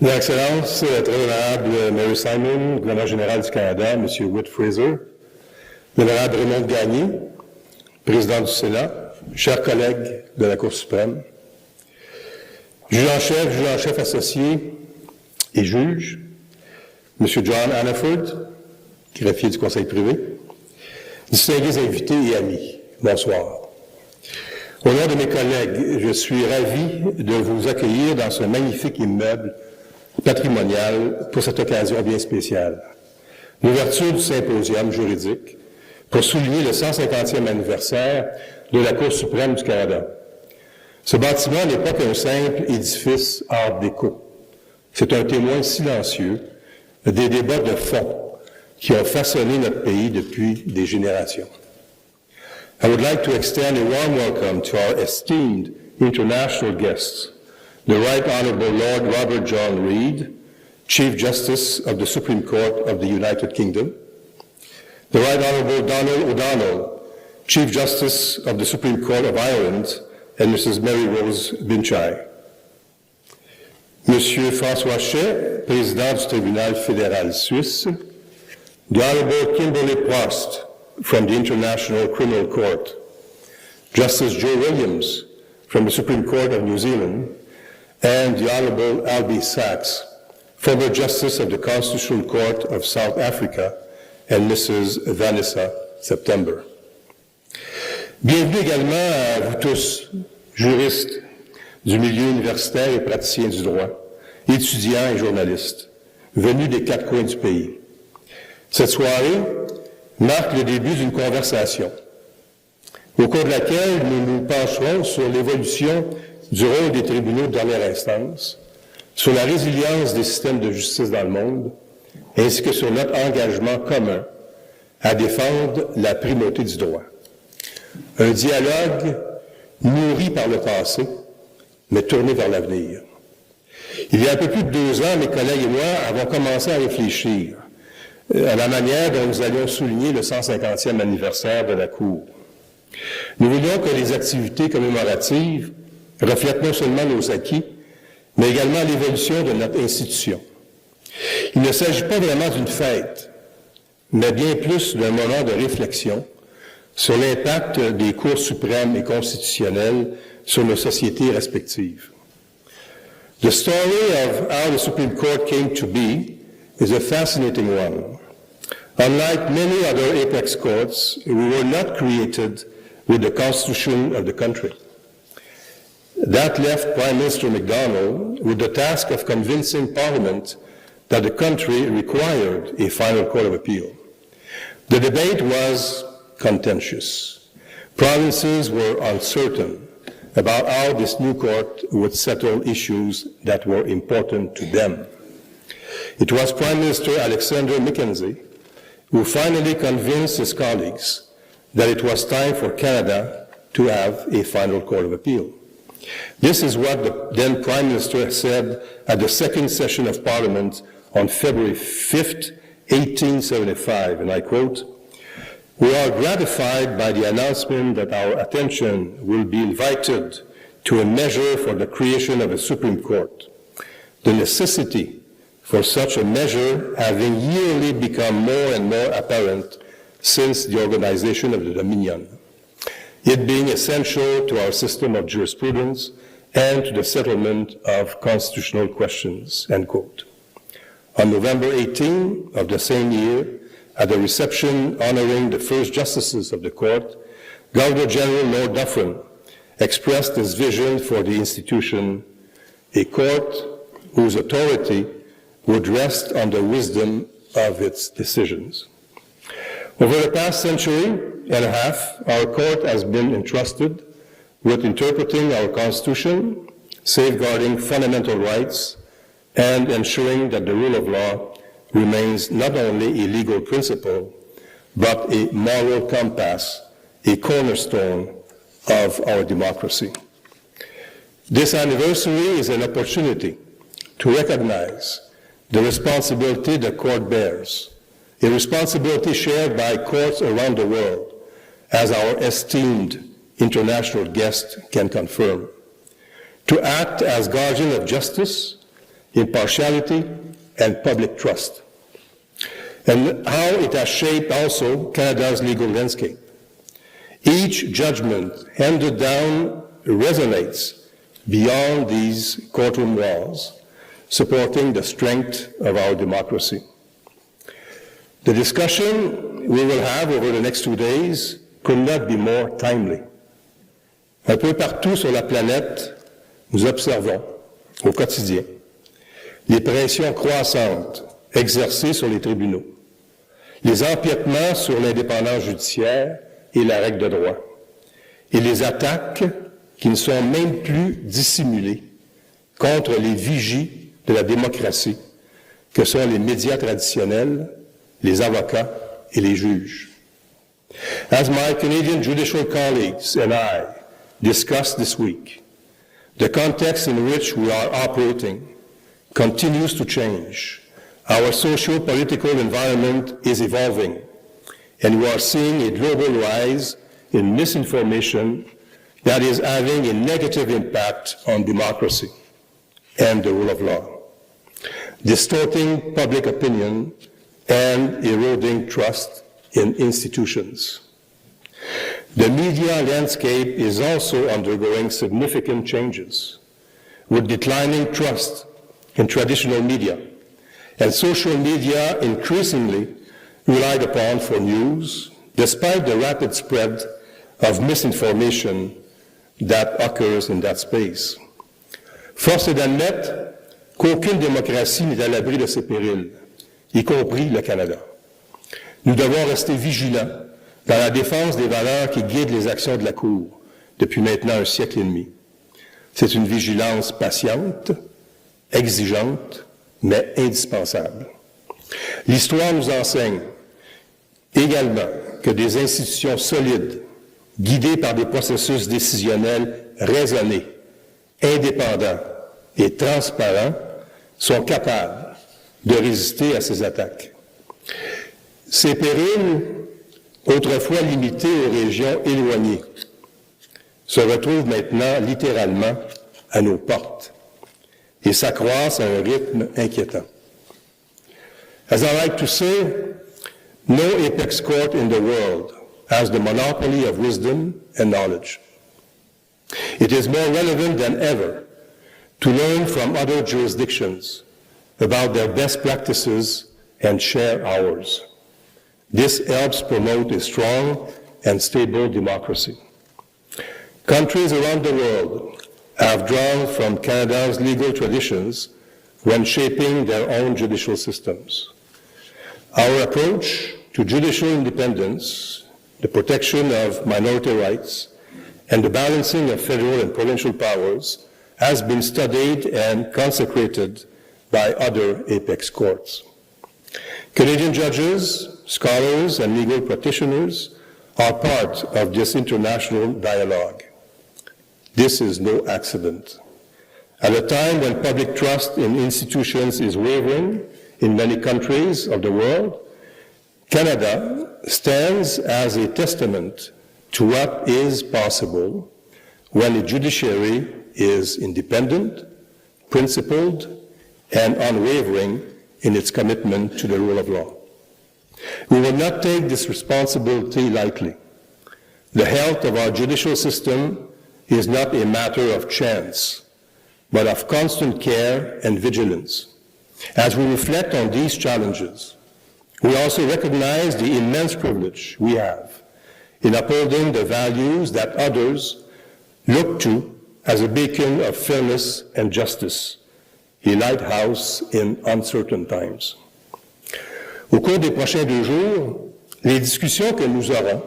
Excellence, très honorable Mary Simon, gouverneur général du Canada, M. Whit Fraser, l'honorable Raymond Gagné, président du Sénat, chers collègues de la Cour suprême, juge en chef associé et juge, M. John Hannaford, greffier du Conseil privé, distingués invités et amis, bonsoir. Au nom de mes collègues, je suis ravi de vous accueillir dans ce magnifique immeuble patrimonial pour cette occasion bien spéciale. L'ouverture du symposium juridique pour souligner le 150e anniversaire de la Cour suprême du Canada. Ce bâtiment n'est pas qu'un simple édifice art déco. C'est un témoin silencieux des débats de fond qui ont façonné notre pays depuis des générations. I would like to extend a warm welcome to our esteemed international guests, the Right Honourable Lord Robert John Reid, Chief Justice of the Supreme Court of the United Kingdom, the Right Honourable Donald O'Donnell, Chief Justice of the Supreme Court of Ireland, and Mrs. Mary Rose Binchai, Monsieur François Chet, Président du Tribunal fédéral suisse, the Honourable Kimberly Prost, from the International Criminal Court, Justice Joe Williams from the Supreme Court of New Zealand, and the Honourable Albie Sachs, former Justice of the Constitutional Court of South Africa, and Mrs. Vanessa September. Bienvenue également à vous tous, juristes du milieu universitaire et praticiens du droit, étudiants et journalistes, venus des quatre coins du pays. Cette soirée marque le début d'une conversation, au cours de laquelle nous nous pencherons sur l'évolution du rôle des tribunaux de dernière instance, sur la résilience des systèmes de justice dans le monde, ainsi que sur notre engagement commun à défendre la primauté du droit. Un dialogue nourri par le passé, mais tourné vers l'avenir. Il y a un peu plus de 2 ans, mes collègues et moi avons commencé à réfléchir à la manière dont nous allions souligner le 150e anniversaire de la Cour. Nous voulions que les activités commémoratives reflètent non seulement nos acquis, mais également l'évolution de notre institution. Il ne s'agit pas vraiment d'une fête, mais bien plus d'un moment de réflexion sur l'impact des cours suprêmes et constitutionnelles sur nos sociétés respectives. The story of how the Supreme Court came to be is a fascinating one. Unlike many other apex courts, we were not created with the constitution of the country. That left Prime Minister MacDonald with the task of convincing Parliament that the country required a final court of appeal. The debate was contentious. Provinces were uncertain about how this new court would settle issues that were important to them. It was Prime Minister Alexander Mackenzie who finally convinced his colleagues that it was time for Canada to have a final court of appeal. This is what the then Prime Minister said at the second session of Parliament on February 5th, 1875, and I quote, "We are gratified by the announcement that our attention will be invited to a measure for the creation of a Supreme Court. The necessity for such a measure having yearly become more and more apparent since the organization of the Dominion, it being essential to our system of jurisprudence and to the settlement of constitutional questions," end quote. On November 18 of the same year, at the reception honoring the first justices of the court, Governor General Lord Dufferin expressed his vision for the institution, a court whose authority would rest on the wisdom of its decisions. Over the past century and a half, our court has been entrusted with interpreting our Constitution, safeguarding fundamental rights, and ensuring that the rule of law remains not only a legal principle, but a moral compass, a cornerstone of our democracy. This anniversary is an opportunity to recognize the responsibility the court bears, a responsibility shared by courts around the world, as our esteemed international guest can confirm, to act as guardian of justice impartiality, and public trust, and how it has shaped also Canada's legal landscape. Each judgment handed down resonates beyond these courtroom walls, supporting the strength of our democracy. The discussion we will have over the next 2 days could not be more timely. Un peu partout sur la planète, nous observons au quotidien les pressions croissantes exercées sur les tribunaux, les empiètements sur l'indépendance judiciaire et la règle de droit, et les attaques qui ne sont même plus dissimulées contre les vigies de la démocratie, que sont les médias traditionnels, les avocats et les juges. As my Canadian judicial colleagues and I discussed this week, the context in which we are operating continues to change. Our socio-political environment is evolving, and we are seeing a global rise in misinformation that is having a negative impact on democracy and the rule of law, distorting public opinion and eroding trust in institutions. The media landscape is also undergoing significant changes, with declining trust in traditional media and social media increasingly relied upon for news, despite the rapid spread of misinformation that occurs in that space. Force est d'admettre qu'aucune démocratie n'est à l'abri de ces périls, y compris le Canada. Nous devons rester vigilants dans la défense des valeurs qui guident les actions de la Cour depuis maintenant un siècle et demi. C'est une vigilance patiente, exigeante, mais indispensable. L'histoire nous enseigne également que des institutions solides, guidées par des processus décisionnels raisonnés, indépendants et transparents, sont capables de résister à ces attaques. Ces périls, autrefois limités aux régions éloignées, se retrouvent maintenant littéralement à nos portes et s'accroissent à un rythme inquiétant. As I like to say, no apex court in the world has the monopoly of wisdom and knowledge. It is more relevant than ever to learn from other jurisdictions about their best practices and share ours. This helps promote a strong and stable democracy. Countries around the world have drawn from Canada's legal traditions when shaping their own judicial systems. Our approach to judicial independence, the protection of minority rights, and the balancing of federal and provincial powers has been studied and consecrated by other apex courts. Canadian judges, scholars, and legal practitioners are part of this international dialogue. This is no accident. At a time when public trust in institutions is wavering in many countries of the world, Canada stands as a testament to what is possible when the judiciary is independent, principled, and unwavering in its commitment to the rule of law. We will not take this responsibility lightly. The health of our judicial system is not a matter of chance, but of constant care and vigilance. As we reflect on these challenges, we also recognize the immense privilege we have in upholding the values that others look to as a beacon of fairness and justice, a lighthouse in uncertain times. Au cours des prochains 2 jours, les discussions que nous aurons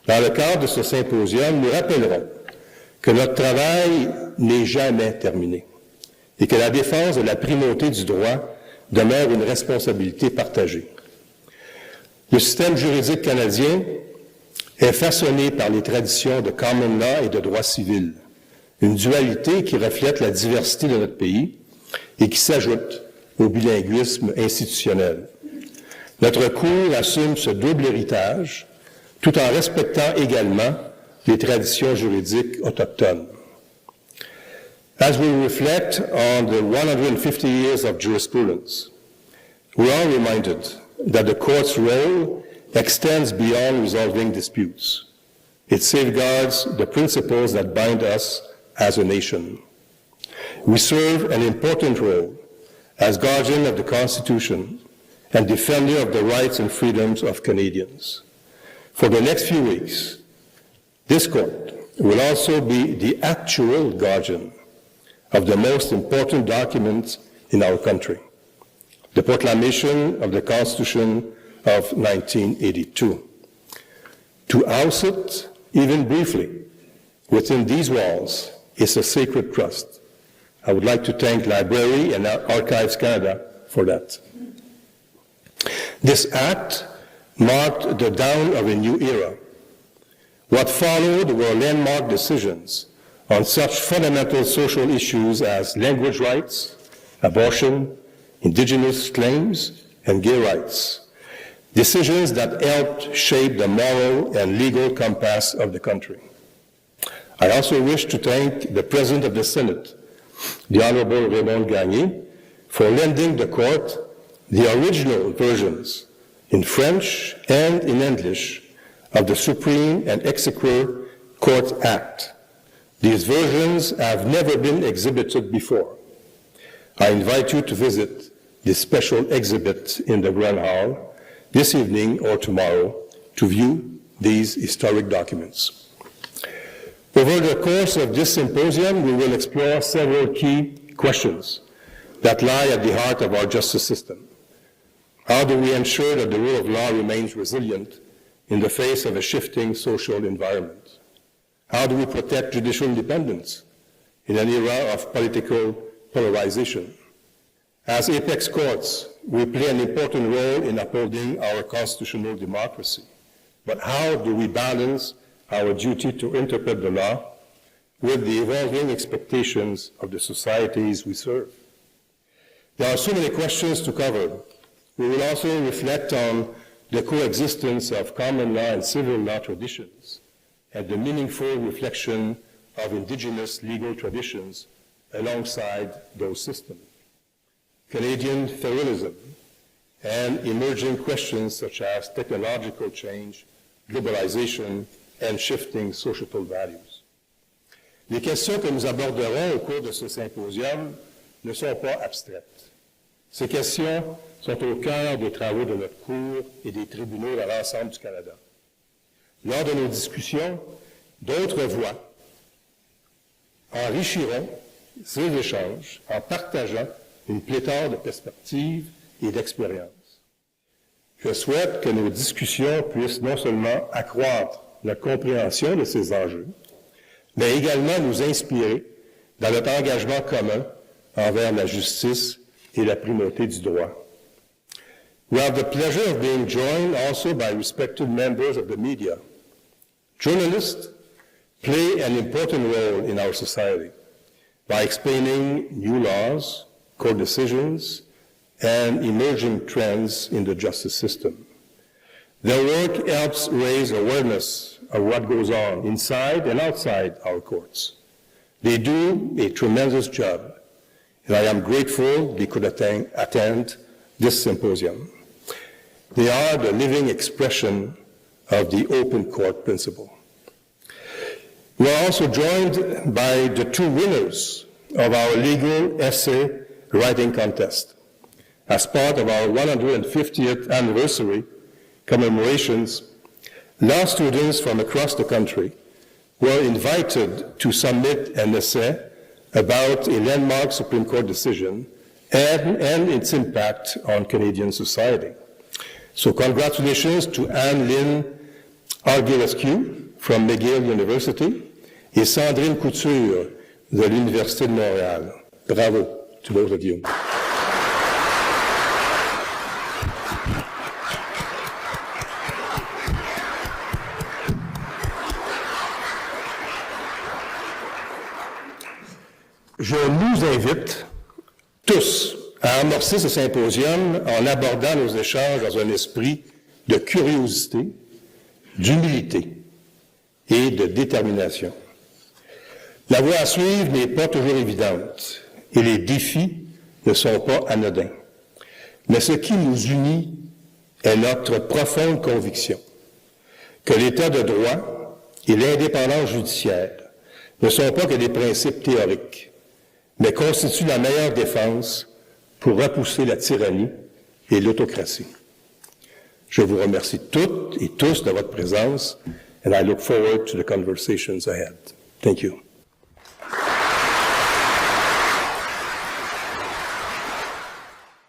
dans le cadre de ce symposium nous rappelleront que notre travail n'est jamais terminé et que la défense de la primauté du droit demeure une responsabilité partagée. Le système juridique canadien est façonné par les traditions de common law et de droit civil, une dualité qui reflète la diversité de notre pays et qui s'ajoute au bilinguisme institutionnel. Notre Cour assume ce double héritage tout en respectant également les traditions juridiques autochtones. As we reflect on the 150 years of jurisprudence, we are reminded that the court's role extends beyond resolving disputes. It safeguards the principles that bind us as a nation. We serve an important role as guardian of the Constitution and defender of the rights and freedoms of Canadians. For the next few weeks, this court will also be the actual guardian of the most important document in our country, the proclamation of the Constitution of 1982. To house it, even briefly, within these walls is a sacred trust. I would like to thank Library and Archives Canada for that. This act marked the dawn of a new era. What followed were landmark decisions on such fundamental social issues as language rights, abortion, Indigenous claims, and gay rights. Decisions that helped shape the moral and legal compass of the country. I also wish to thank the President of the Senate, the Honourable Wagner, for lending the court the original versions in French and in English of the Supreme and Exequatur Court Act. These versions have never been exhibited before. I invite you to visit this special exhibit in the Grand Hall this evening or tomorrow to view these historic documents. Over the course of this symposium, we will explore several key questions that lie at the heart of our justice system. How do we ensure that the rule of law remains resilient in the face of a shifting social environment? How do we protect judicial independence in an era of political polarization? As apex courts, we play an important role in upholding our constitutional democracy. But how do we balance our duty to interpret the law with the evolving expectations of the societies we serve? There are so many questions to cover. We will also reflect on the coexistence of common law and civil law traditions and the meaningful reflection of Indigenous legal traditions alongside those systems. Canadian federalism and emerging questions such as technological change, globalization, and shifting societal values. Les questions que nous aborderons au cours de ce symposium ne sont pas abstraites. Ces questions sont au cœur des travaux de notre Cour et des tribunaux dans l'ensemble du Canada. Lors de nos discussions, d'autres voix enrichiront ces échanges en partageant une pléthore de perspectives et d'expériences. Je souhaite que nos discussions puissent non seulement accroître la compréhension de ces enjeux, mais également nous inspirer dans notre engagement commun envers la justice et la primauté du droit. We have the pleasure of being joined also by respected members of the media. Journalists play an important role in our society by explaining new laws, court decisions, and emerging trends in the justice system. Their work helps raise awareness of what goes on inside and outside our courts. They do a tremendous job, and I am grateful they could attend this symposium. They are the living expression of the open court principle. We are also joined by the two winners of our legal essay writing contest. As part of our 150th anniversary commemorations, law students from across the country were invited to submit an essay about a landmark Supreme Court decision and its impact on Canadian society. So congratulations to Anne-Lynn Argulescu from McGill University et Sandrine Couture de l'Université de Montréal. Bravo to both of you. Je nous invite tous à amorcer ce symposium en abordant nos échanges dans un esprit de curiosité, d'humilité et de détermination. La voie à suivre n'est pas toujours évidente et les défis ne sont pas anodins. Mais ce qui nous unit est notre profonde conviction que l'État de droit et l'indépendance judiciaire ne sont pas que des principes théoriques, mais constituent la meilleure défense pour repousser la tyrannie et l'autocratie. Je vous remercie toutes et tous de votre présence, and I look forward to the conversations ahead. Thank you.